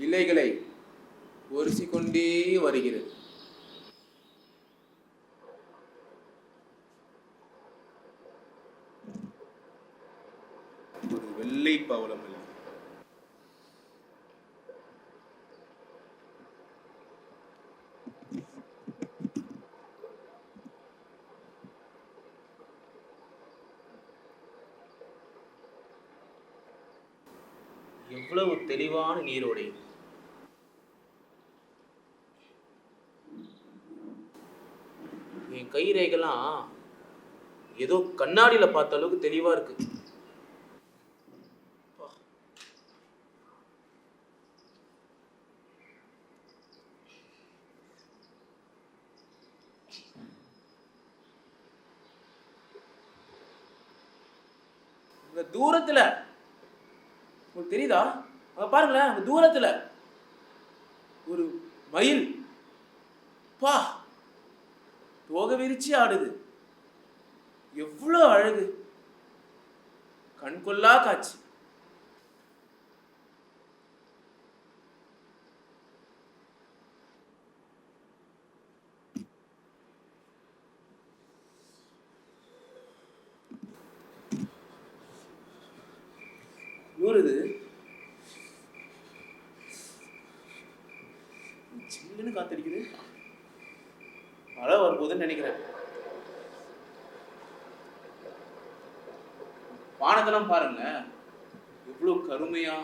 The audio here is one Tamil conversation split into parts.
இலைகளை ஒரிசிக்கொண்டே வருகிறது. ஒரு வெள்ளை பவளமல்லி. எவ்வளவு தெளிவான நீரோடை! என் கைரேகைலாம் ஏதோ கண்ணாடியில பார்த்த அளவுக்கு தெளிவா இருக்கு. தூரத்துல உங்களுக்கு தெரியுதா? அங்க பாருங்களேன், தூரத்துல ஒரு மயில் பா தோகை விரிச்சு ஆடுது. எவ்வளவு அழகு! கண்கொள்ளா காட்சி. ஊறுது. சில்லுன்னு காத்தடிக்குது. மழை வரும்போதுன்னு நினைக்கிறேன். வானத்தெல்லாம் பாருங்க, எவ்வளவு கருமையா.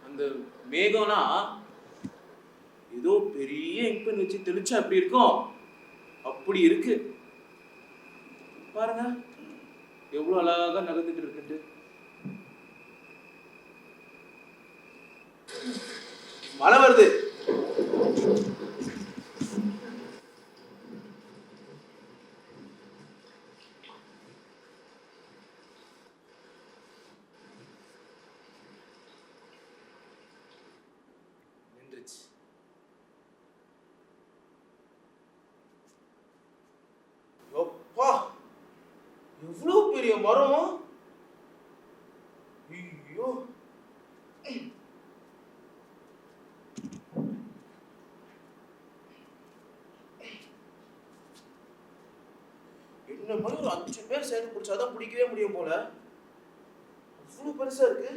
அந்த மேகம்லாம் ஏதோ பெரிய இங்க்பென் வச்சு தெளிச்சா அப்படி இருக்கும், அப்படி இருக்கு. பாருங்க எவ்வளவு அழகா நகர்ந்துட்டு இருக்குட்டு. மழை வருது. நின்றுச்சு. எப்பா எவ்வளவு பெரிய மரம்! ஐயோ, என்ன மாதிரி ஒரு 5 பேர் சேர்ந்து பிடிச்சாதான் பிடிக்கவே முடியும் போல. அவ்வளவு பெருசா இருக்கு.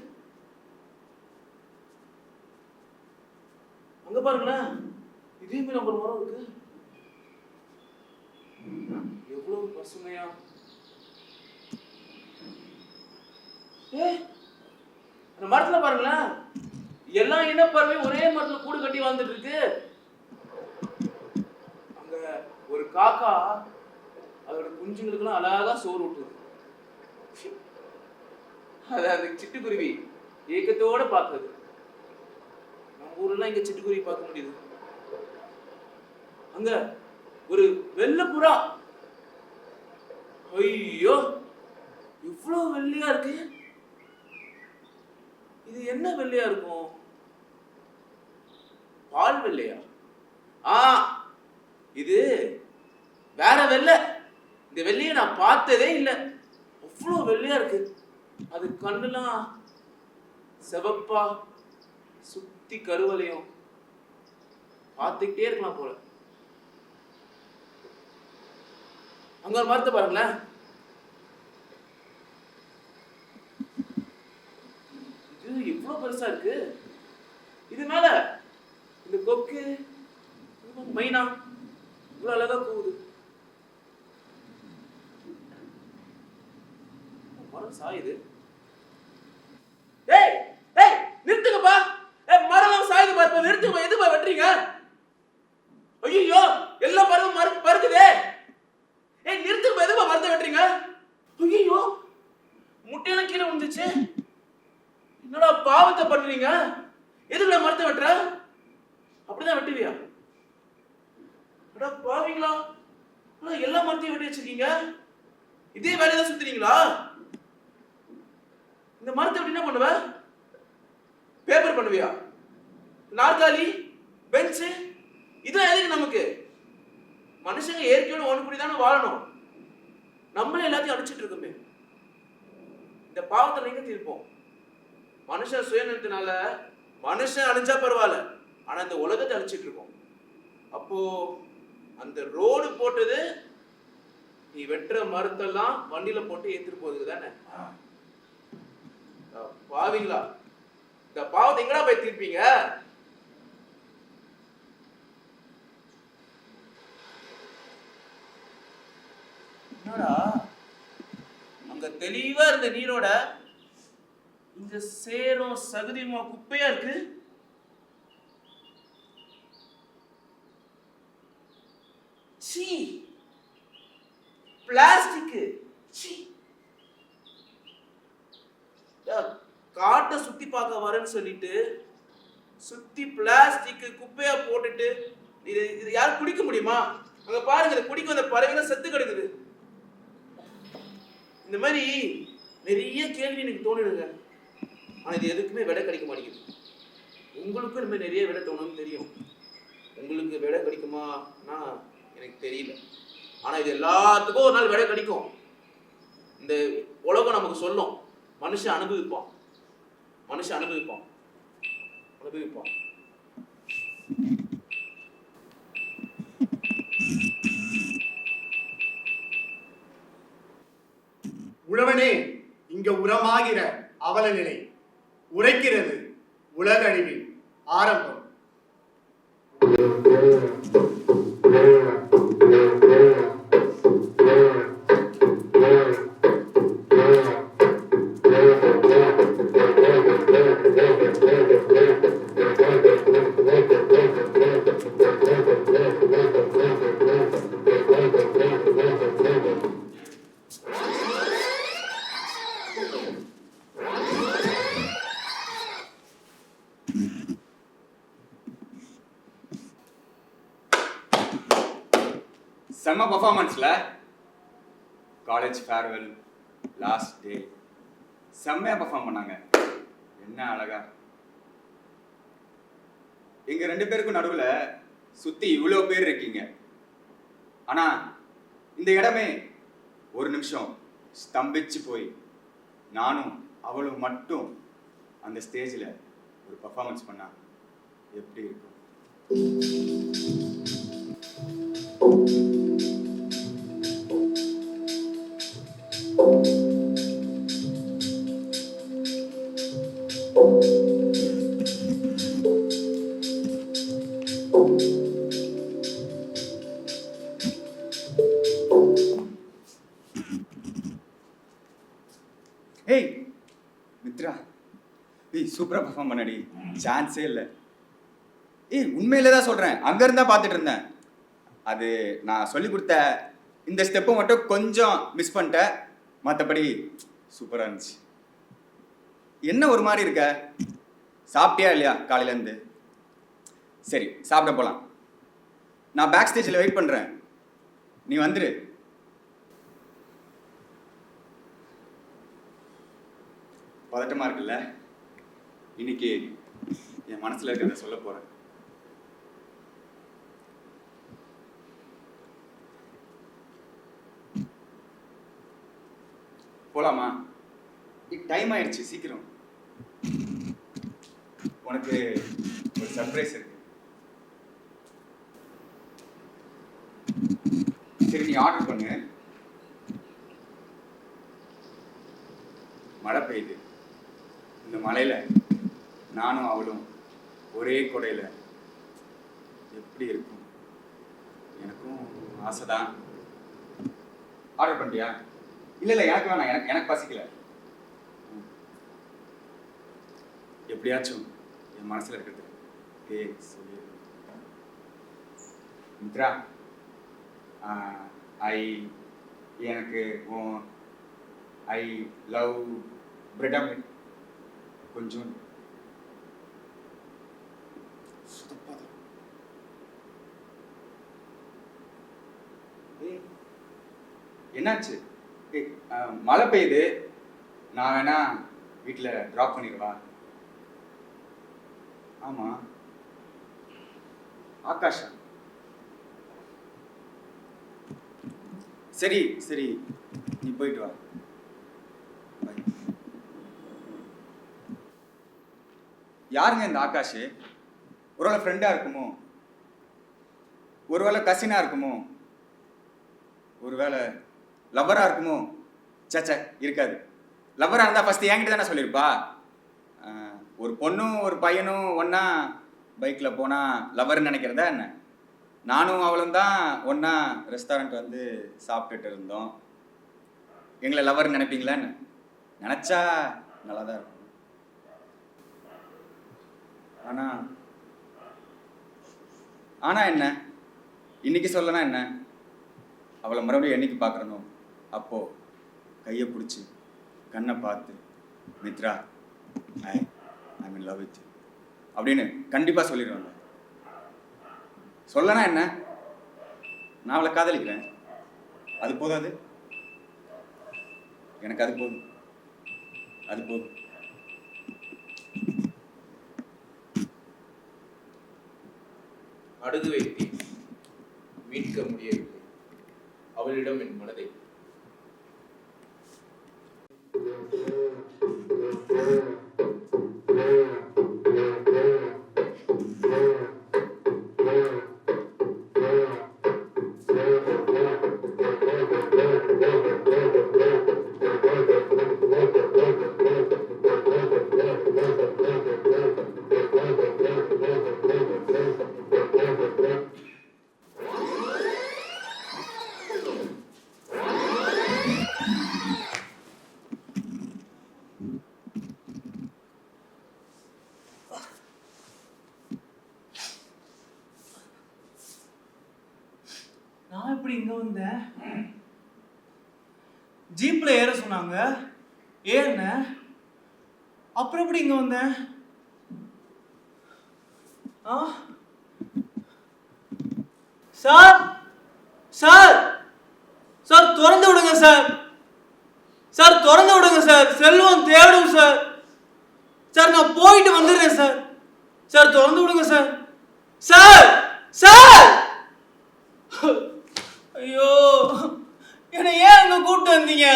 அங்க பாருங்களேன், இதே மாதிரி ஒரு மரம் இருக்கு. எவ்வளவு பசுமையா! அந்த மரத்துல பாருங்களேன், எல்லா இனப்பறவையும் ஒரே மரத்துல கூடு கட்டி வாழ்ந்துட்டு இருக்கு. அங்க ஒரு காக்கா அதோட குஞ்சுங்களுக்கெல்லாம் அழகா சோறு ஊட்டுது. அது அந்த சிட்டுக்குருவி ஏக்கத்தோட பார்க்குது. நம்ம ஊர்ல இங்க சிட்டுக்குருவி பார்க்க முடியுது. அங்க ஒரு வெள்ளை புறா, ஐயோ இவ்வளவு வெள்ளையா இருக்கு. இது என்ன வெள்ளையா இருக்கும்? பால் வெள்ளையா? இது வேற வெள்ளை. இந்த வெள்ளையை நான் பார்த்ததே இல்லை. அவ்வளவு வெள்ளையா இருக்கு. அது கண்ணுலாம் செவப்பா சுத்தி கருவலையும். பார்த்துக்கிட்டே இருக்கலாம் போல. அங்க ஒரு மரத்தை பாருங்களேன், இது இவ்வளவு பெருசா இருக்கு. இது மேல இந்த கொக்கு மைனா இவ்வளவு அழகா போகுது. மரம் சாயுது. ஏய் ஏய் நிறுத்துங்கப்பா. மரம் சாயுது பாருப்பா, நிறுத்துங்க. எதுப்பா வெட்டுறீங்க? ஐயோ எல்லா மரமும் பருக்குதே. ஏய் நிறுத்துங்க, எதுப்பா மரத்தை வெட்டுறீங்க? ஐயோ முட்டையெல்லாம் கீழே விழுந்துச்சு. என்னடா பாவத்தை பண்றீங்க? எதுக்குடா மரத்தை வெட்டுற? அப்படிதான் வெட்டுவியா? பாவீங்களா? எல்லா மரத்தையும் வெட்டி வச்சிருக்கீங்க. இதே வேலையதான் சுத்துறீங்களா? இந்த மரத்தை வெட்டி என்ன பண்ணுவ? பேப்பர் பண்ணுவியா? நாற்காலி, பெஞ்ச், இதெல்லாம் எதுக்கு நமக்கு? மனுஷங்க இயற்கையோட ஒன்றுபடிதானே வாழணும். நம்மளே எல்லாத்தையும் அடிச்சிட்டு இருக்கோமே. இந்த பாவத்தை நீங்க தீர்ப்போம். மனுஷன் சுயநலத்தினால மனுஷன் அழிஞ்சா பரவாயில்ல, ஆனா இந்த உலகத்தை அழிச்சிட்டு இருக்கோம். அப்போ அந்த ரோடு போட்டது நீ வெட்டுற மரத்தெல்லாம் வண்டியில போட்டு ஏத்துட்டு போகுது தானே? பாவீங்களா, இந்த பாவத்தை எங்கடா போய் தீர்ப்பீங்க? என்னடா அங்க தெளிவா இருந்த நீரோட இந்த சேரும் சகதியுமா குப்பையா இருக்கு. சீ, பிளாஸ்டிக். சீ, காட்டை சுத்தி பார்க்க வரேன்னு சொல்லிட்டு சுத்தி பிளாஸ்டிக் குப்பையா போட்டுட்டு இது யாரும் குடிக்க முடியுமா? அங்க பாருங்க, இதை குடிக்க வந்த பறவைகள் செத்து கிடக்குது. இந்த மாதிரி நிறைய கேள்வி எனக்கு தோணுதுங்க. ஆனா இது எதுக்குமே விடை கிடைக்க மாட்டேங்குது. உங்களுக்கும் இந்த மாதிரி நிறைய விடை தோணும்னு தெரியும். உங்களுக்கு விடை கிடைக்குமானா எனக்கு தெரியல. ஆனா இது எல்லாத்துக்கும் ஒரு நாள் விடை கிடைக்கும். இந்த உலகம் நமக்கு சொல்லும், மனுஷன் அனுபவிப்பான், மனுஷன் அனுபவிப்பான், அனுபவிப்பான். உழவனே, இங்க உரமாகிற அவல நிலை உரைக்கிறது உலக அழிவின் ஆரம்பம். செம்ம பர்ஃபார்மன்ஸ்ல காலேஜ் ஃபேர்வெல் லாஸ்ட் டே செம்மையா பர்ஃபார்ம் பண்ணாங்க. என்ன அழகா. எங்க 2 பேருக்கும் நடுவுல சுத்தி இவ்வளோ பேர் இருக்கீங்க. ஆனா இந்த இடமே ஒரு நிமிஷம் ஸ்தம்பிச்சு போய் நானும் அவளும் மட்டும் அந்த ஸ்டேஜில் ஒரு பர்ஃபார்மன்ஸ் பண்ணா எப்படி இருக்கும்? ஏய் மித்ரா, ஏய் சூப்பரா பர்ஃபார்ம் பண்ணடி, சான்ஸே இல்லை. ஏய் உண்மையிலே தான் சொல்கிறேன், அங்கேருந்தா பார்த்துட்டு இருந்தேன். அது நான் சொல்லி கொடுத்த இந்த ஸ்டெப்பை மட்டும் கொஞ்சம் மிஸ் பண்ணிட்டேன், மற்றபடி சூப்பராக இருந்துச்சு. என்ன ஒரு மாதிரி இருக்க, சாப்பிட்டியா இல்லையா காலையிலேருந்து? சரி சாப்பிட போகலாம், நான் பேக் ஸ்டேஜில் வெயிட் பண்ணுறேன், நீ வந்துரு. பதட்டமாக இருக்குல்ல? இன்னைக்கு என் மனசில் இருக்கிறத சொல்ல போகிறேன். போலாமா? டைம் ஆயிடுச்சு, சீக்கிரம். உனக்கு ஒரு சர்ப்ரைஸ் இருக்கு. சரி நீ ஆர்டர் பண்ணு. மழை பெய்யுது, இந்த மழையில நானும் அவளும் ஒரே கொடையில எப்படி இருக்கும்? எனக்கும் ஆசைதான். ஆர்டர் பண்ணிட்டியா? இல்லை இல்லை எனக்கு வேணாம், எனக்கு பசிக்கல. எப்படியாச்சும் என் மனசில் இருக்கிறது சொல்லி மித்ரா, எனக்கு ஐ லவ் பிரெட் ஆம்லெட் கொஞ்சம். என்னாச்சு? மழை பெய்யுது, நான் வேணா வீட்டில் ட்ராப் பண்ணிடுவா? ஆமா ஆகாஷா? சரி சரி நீ போயிட்டு வா. யாருங்க இந்த ஆகாஷ்? ஒருவேளை ஃப்ரெண்டாக இருக்குமோ, ஒருவேளை கசினாக இருக்குமோ, ஒருவேளை லவ்வராக இருக்குமோ? சச்ச, இருக்காது. லவ்வராக இருந்தால் ஃபஸ்ட்டு என்கிட்ட தானே சொல்லியிருப்பா. ஒரு பொண்ணும் ஒரு பையனும் ஒன்றா பைக்கில் போனால் லவ்வர்னு நினைக்கிறதா என்ன? நானும் அவளும் தான் ஒன்றா ரெஸ்டாரண்ட் வந்து சாப்பிட்டுட்டு இருந்தோம். எங்களை லவ்வர்னு நினைப்பீங்களா என்ன? நினச்சா நல்லா தான் இருக்கும். ஆனால் என்ன, இன்னைக்கு சொல்லனா என்ன? அவளை மறுபடியும் என்னைக்கு பார்க்குறனோ அப்போது கையை பிடிச்சி கண்ணை பார்த்து, மித்ரா, ஐ மீன் லவ் வித் அப்படின்னு கண்டிப்பாக சொல்லிடுவாங்க. சொல்லனா என்ன, நான் அவளை காதலிக்கிறேன், அது போதாது? எனக்கு அது போதும், அது போதும். அடகு வைத்தேன், மீட்க முடியவில்லை அவளிடம் என் மனதை. நான் எப்படி இங்க வந்தேன்? ஜீப்ல ஏற சொன்னாங்க, ஏறினேன். அப்புறம் எப்படி இங்க வந்தேன்? சார் சார் சார் திறந்து விடுங்க சார். சார் திறந்து விடுங்க சார். செல்வம் தேடும் சார். சார் நான் போயிட்டு வந்துடுறேன் சார். சார் திறந்து விடுங்க சார். சார் சார் ஐயோ, என்னை ஏன் அங்க கூப்பிட்டு வந்தீங்க?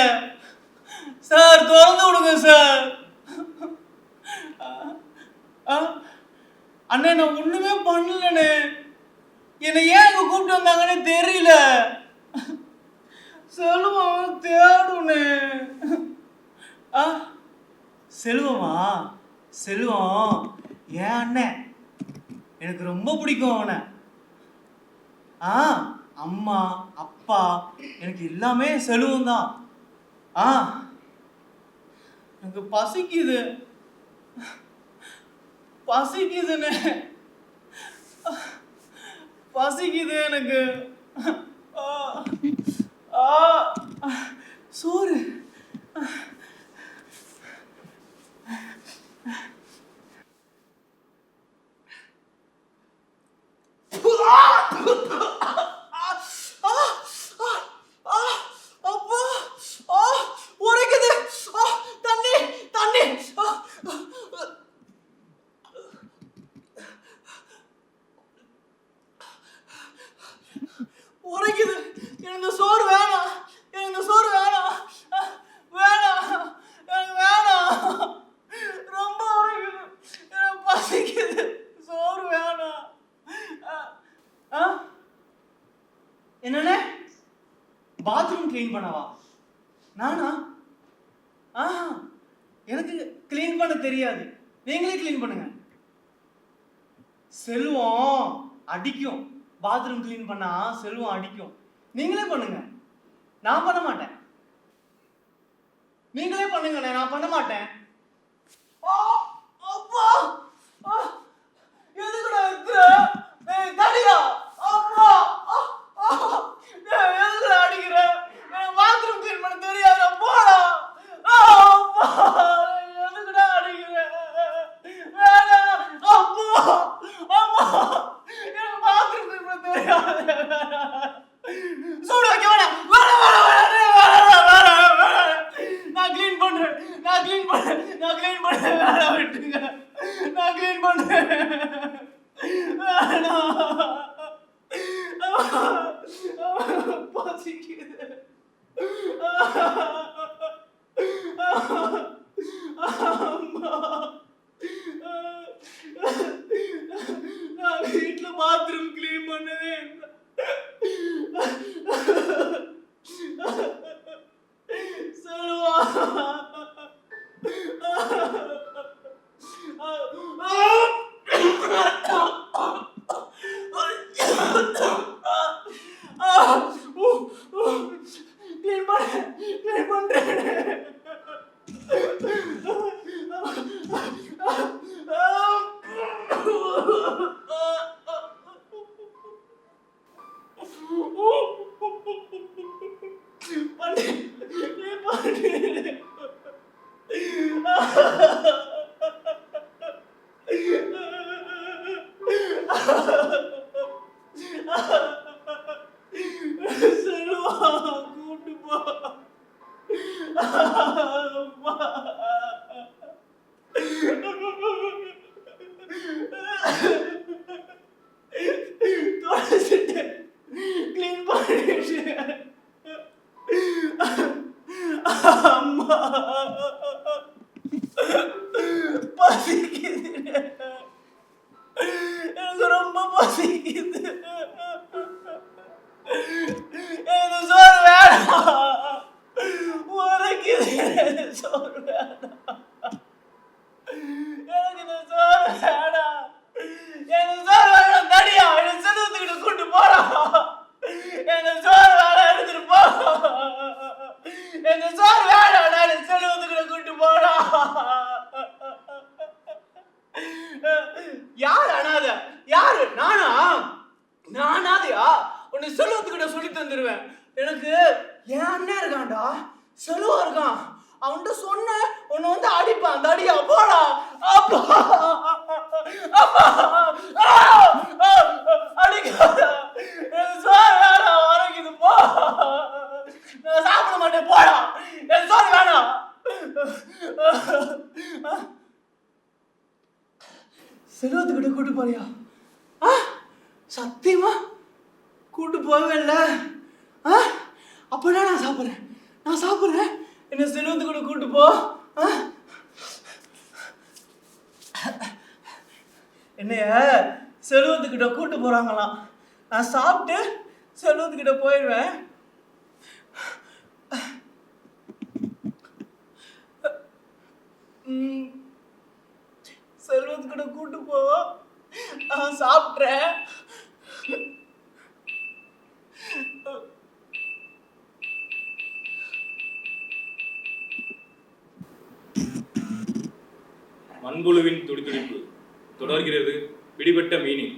சார் திறந்து விடுங்க சார். அண்ணே நான் ஒண்ணுமே பண்ணலண்ணே. என்னை ஏன் அங்க கூப்பிட்டு வந்தாங்கன்னு தெரியல. செல்வம் தேடுனே. செல்வமா? செல்வம் ஏன் அண்ணன், எனக்கு ரொம்ப பிடிக்கும் அவனை. அம்மா அப்பா எனக்கு எல்லாமே செல்வம் தான். எனக்கு பசிக்குது, பசிக்குதுன்னு பசிக்குது எனக்கு. சோறு. உரைக்குது. எனக்கு சோறு வேணாம், எனக்கு சோறு வேணாம், வேணாம், எனக்கு வேணாம். ரொம்ப உரைக்குது, எனக்கு பசிக்குது, சோறு வேணாம். என்னண்ணே, பாத்ரூம் கிளீன் பண்ணவா? நானா? எனக்கு கிளீன் பண்ண தெரியாது, நீங்களே கிளீன் பண்ணுங்க. செல்வம் அடிக்கும், பாத்ரூம் கிளீன் பண்ணா செல்வம் அடிக்கும். நீங்களே பண்ணுங்க, நான் பண்ண மாட்டேன். நீங்களே பண்ணுங்க, நான் பண்ண மாட்டேன். அப்பா எதுக்குடா எத்துற? தடியா? அப்பா எதுக்குடா அடிக்கிற? பாத்ரூம் கிளீன் பண்ண தெரியாத போடா. அப்பா எதுக்குடா அடிக்கிற? வேணாம் அப்பா, அம்மா எனக்கு பாத்ரூம் கிளீன் பண்ண தெரியாது. சூடு வைக்க வேணாம், நான் கிளீன் பண்றேன், நான் கிளீன் பண்றேன், நான் கிளீன் பண்றேன். வேணாம் விட்டுங்க, நான் கிளீன் பண்றேன். வேணாம், பசிக்குது. அம்மா கூட்டு போ அம்மா. தொடச்சிட்டு க்ளீன் பண்ணிட்டு அம்மா பசிக்குது, எனக்கு ரொம்ப பசிக்குது, எனக்கு சோறு வேணாம், உரைக்குது, எனக்கு சோறு வேணாம், எனக்கு இந்த சோறு வேணாம், எனக்கு சோறு வேணாம், தடியா எனக்கு செல்வத்துக்கிட்ட கூட்டு போடா, எனக்கு சோறு வேணாம், எடுத்துட்டு போ, எனக்கு சோறு வேணாம், எனக்கு செல்வத்துக்கிட்ட கூட்டு போடா. யார் அனாத? யாரு? நானா? நான் அனாதையா? உன்னை செல்வத்துக்கிட்ட சொல்லி தந்துருவேன். எனக்கு என் அண்ணன் இருக்கான்டா, செல்வம் இருக்கான், அவன்கிட்ட சொன்ன உன்னை வந்து அடிப்பான், தடியா போடா. அப்பா அப்பா அடிக்காதா, எனக்கு சோறு வேணாம், உரைக்குது, போ, நான் சாப்பிட மாட்டேன், போடா, எனக்கு சோறு வேணாம். செல்வத்துக்கிட்ட கூட்டு போறியா? சத்தியமா கூட்டு போவே இல்லை. அப்பனா நான் சாப்பிட்றேன், என்ன செல்வத்துக்கிட்ட கூட்டு போ. என்னைய செல்வத்துக்கிட்ட கூட்டு போறாங்களாம், நான் சாப்பிட்டு செல்வத்துக்கிட்ட போயிடுவேன். செல்வத்துக்கிட்ட கூட்டு போ, நான் சாப்பிட்றேன். மண்புழுவின் துடிதுடிப்பு தொடர்கிறது பிடிபட்ட மீனில்.